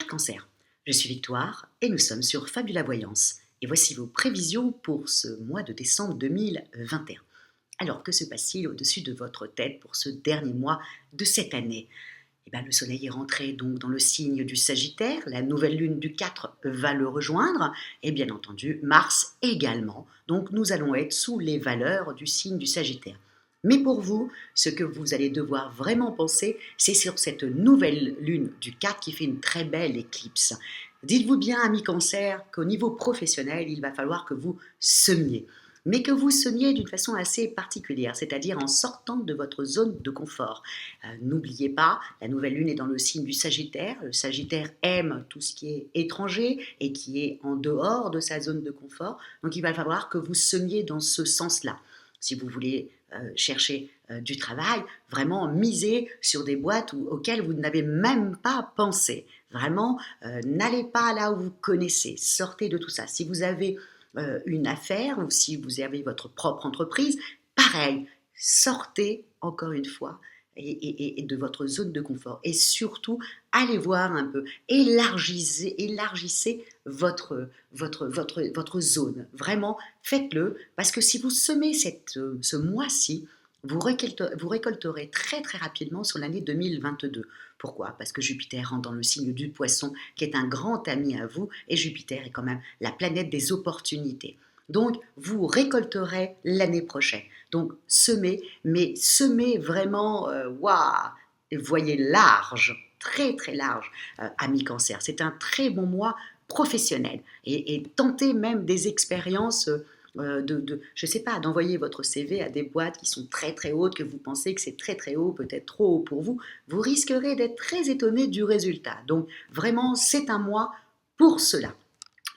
Cancer, je suis Victoire et nous sommes sur Fabula Voyance. Et voici vos prévisions pour ce mois de décembre 2021. Alors, que se passe-t-il au-dessus de votre tête pour ce dernier mois de cette année? Le soleil est rentré donc dans le signe du Sagittaire, la nouvelle lune du 4 va le rejoindre, et bien entendu Mars également. Donc nous allons être sous les valeurs du signe du Sagittaire. Mais pour vous, ce que vous allez devoir vraiment penser, c'est sur cette nouvelle lune du 4 qui fait une très belle éclipse. Dites-vous bien, amis Cancer, qu'au niveau professionnel, il va falloir que vous semiez. Mais que vous semiez d'une façon assez particulière, c'est-à-dire en sortant de votre zone de confort. N'oubliez pas, la nouvelle lune est dans le signe du Sagittaire. Le Sagittaire aime tout ce qui est étranger et qui est en dehors de sa zone de confort. Donc il va falloir que vous semiez dans ce sens-là. Si vous voulez chercher du travail, vraiment miser sur des boîtes auxquelles vous n'avez même pas pensé. Vraiment, n'allez pas là où vous connaissez. Sortez de tout ça. Si vous avez une affaire ou si vous avez votre propre entreprise, pareil, sortez encore une fois et de votre zone de confort et surtout allez voir un peu, élargissez votre zone, vraiment faites-le parce que si vous semez ce mois-ci, vous récolterez très très rapidement sur l'année 2022. Pourquoi? Parce que Jupiter rentre dans le signe du Poisson, qui est un grand ami à vous, et Jupiter est quand même la planète des opportunités. Donc, vous récolterez l'année prochaine. Donc, semez, mais semez vraiment, waouh, voyez large, très très large, amis Cancer. C'est un très bon mois professionnel et tentez même des expériences je ne sais pas, d'envoyer votre CV à des boîtes qui sont très très hautes, que vous pensez que c'est très très haut, peut-être trop haut pour vous, vous risquerez d'être très étonné du résultat. Donc vraiment, c'est un mois pour cela.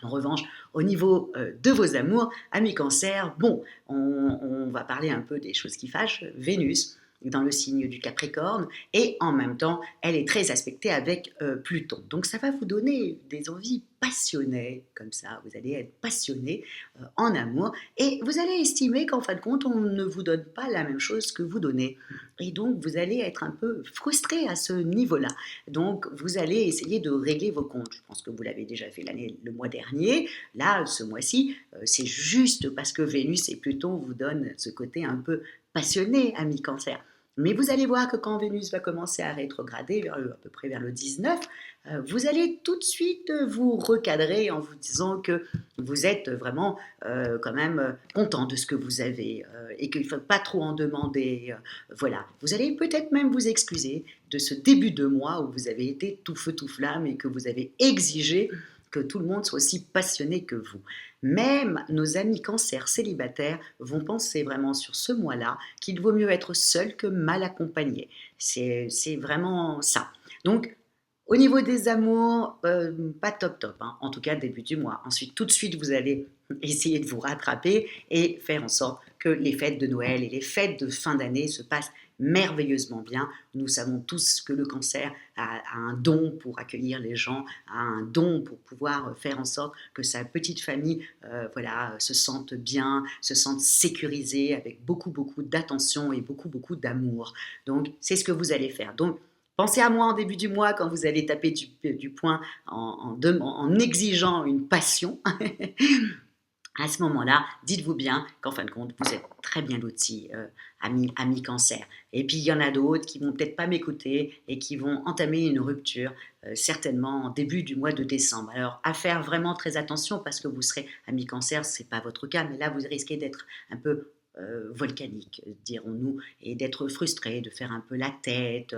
En revanche, au niveau de vos amours, amis Cancer, bon, on va parler un peu des choses qui fâchent. Vénus dans le signe du Capricorne et en même temps, elle est très aspectée avec Pluton. Donc ça va vous donner des envies passionnées, comme ça, vous allez être passionné en amour et vous allez estimer qu'en fin de compte, on ne vous donne pas la même chose que vous donnez. Et donc, vous allez être un peu frustré à ce niveau-là. Donc, vous allez essayer de régler vos comptes. Je pense que vous l'avez déjà fait le mois dernier. Là, ce mois-ci, c'est juste parce que Vénus et Pluton vous donnent ce côté un peu passionné, ami Cancer. Mais vous allez voir que quand Vénus va commencer à rétrograder, à peu près vers le 19, vous allez tout de suite vous recadrer en vous disant que vous êtes vraiment quand même content de ce que vous avez et qu'il ne faut pas trop en demander. Voilà, vous allez peut-être même vous excuser de ce début de mois où vous avez été tout feu tout flamme et que vous avez exigé que tout le monde soit aussi passionné que vous. Même nos amis Cancer célibataires vont penser vraiment sur ce mois-là qu'il vaut mieux être seul que mal accompagné. C'est vraiment ça. Donc, au niveau des amours, pas top top, hein. En tout cas début du mois. Ensuite, tout de suite, vous allez essayer de vous rattraper et faire en sorte que les fêtes de Noël et les fêtes de fin d'année se passent merveilleusement bien. Nous savons tous que le Cancer a un don pour accueillir les gens, a un don pour pouvoir faire en sorte que sa petite famille se sente bien, se sente sécurisée avec beaucoup beaucoup d'attention et beaucoup beaucoup d'amour. Donc c'est ce que vous allez faire. Donc pensez à moi en début du mois quand vous allez taper du poing en exigeant une passion. À ce moment-là, dites-vous bien qu'en fin de compte, vous êtes très bien loti, amis Cancer. Et puis, il y en a d'autres qui vont peut-être pas m'écouter et qui vont entamer une rupture, certainement en début du mois de décembre. Alors, à faire vraiment très attention parce que vous serez amis Cancer, c'est pas votre cas, mais là, vous risquez d'être un peu volcanique, dirons-nous, et d'être frustré, de faire un peu la tête.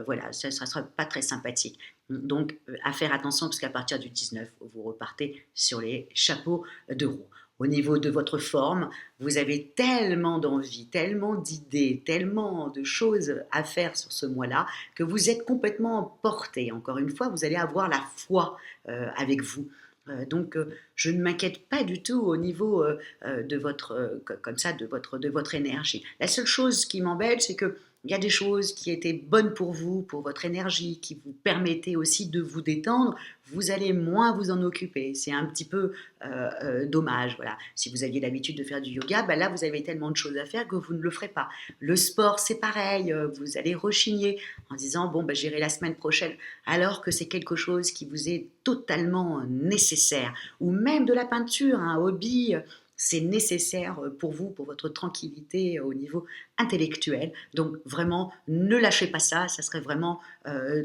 Voilà, ça ne sera pas très sympathique. Donc, à faire attention parce qu'à partir du 19, vous repartez sur les chapeaux de roue. Au niveau de votre forme, vous avez tellement d'envie, tellement d'idées, tellement de choses à faire sur ce mois-là que vous êtes complètement emporté. Encore une fois, vous allez avoir la foi avec vous. Donc, je ne m'inquiète pas du tout au niveau de votre, comme ça, de votre énergie. La seule chose qui m'embête, c'est que il y a des choses qui étaient bonnes pour vous, pour votre énergie, qui vous permettaient aussi de vous détendre, vous allez moins vous en occuper. C'est un petit peu dommage. Voilà. Si vous aviez l'habitude de faire du yoga, ben là, vous avez tellement de choses à faire que vous ne le ferez pas. Le sport, c'est pareil. Vous allez rechigner en disant, bon, ben, j'irai la semaine prochaine, alors que c'est quelque chose qui vous est totalement nécessaire. Ou même de la peinture, un hobby, c'est nécessaire pour vous, pour votre tranquillité au niveau intellectuel. Donc vraiment, ne lâchez pas ça, ça serait vraiment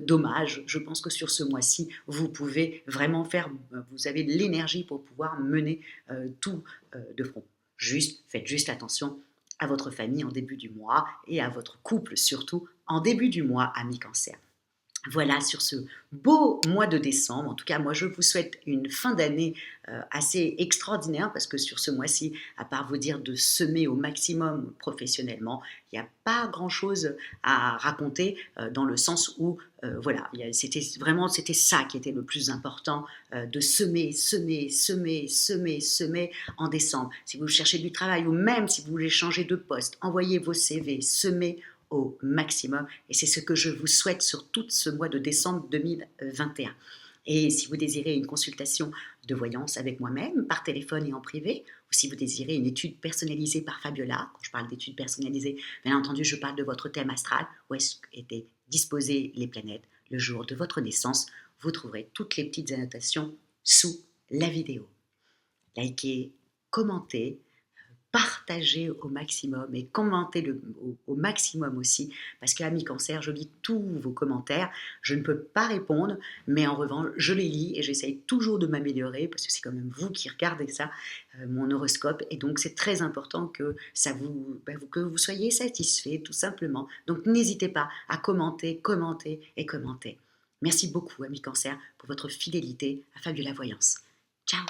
dommage. Je pense que sur ce mois-ci, vous pouvez vraiment faire, vous avez de l'énergie pour pouvoir mener tout de front. Juste, faites juste attention à votre famille en début du mois et à votre couple surtout en début du mois, amis cancer. Voilà, sur ce beau mois de décembre, en tout cas moi je vous souhaite une fin d'année assez extraordinaire parce que sur ce mois-ci, à part vous dire de semer au maximum professionnellement, il n'y a pas grand-chose à raconter dans le sens où voilà, c'était ça qui était le plus important, de semer, semer, semer, semer, semer en décembre. Si vous cherchez du travail ou même si vous voulez changer de poste, envoyez vos CV, semez au maximum. Et c'est ce que je vous souhaite sur tout ce mois de décembre 2021. Et si vous désirez une consultation de voyance avec moi-même, par téléphone et en privé, ou si vous désirez une étude personnalisée par Fabiola, quand je parle d'études personnalisées, bien entendu, je parle de votre thème astral, où est-ce qu'étaient disposées les planètes le jour de votre naissance. Vous trouverez toutes les petites annotations sous la vidéo. Likez, commentez, partagez au maximum et commentez au maximum aussi, parce qu'à mi-cancer, je lis tous vos commentaires, je ne peux pas répondre, mais en revanche, je les lis et j'essaye toujours de m'améliorer, parce que c'est quand même vous qui regardez ça, mon horoscope, et donc c'est très important que, que vous soyez satisfait, tout simplement. Donc n'hésitez pas à commenter, commenter et commenter. Merci beaucoup, amis cancer, pour votre fidélité à Fabiola Voyance. Ciao!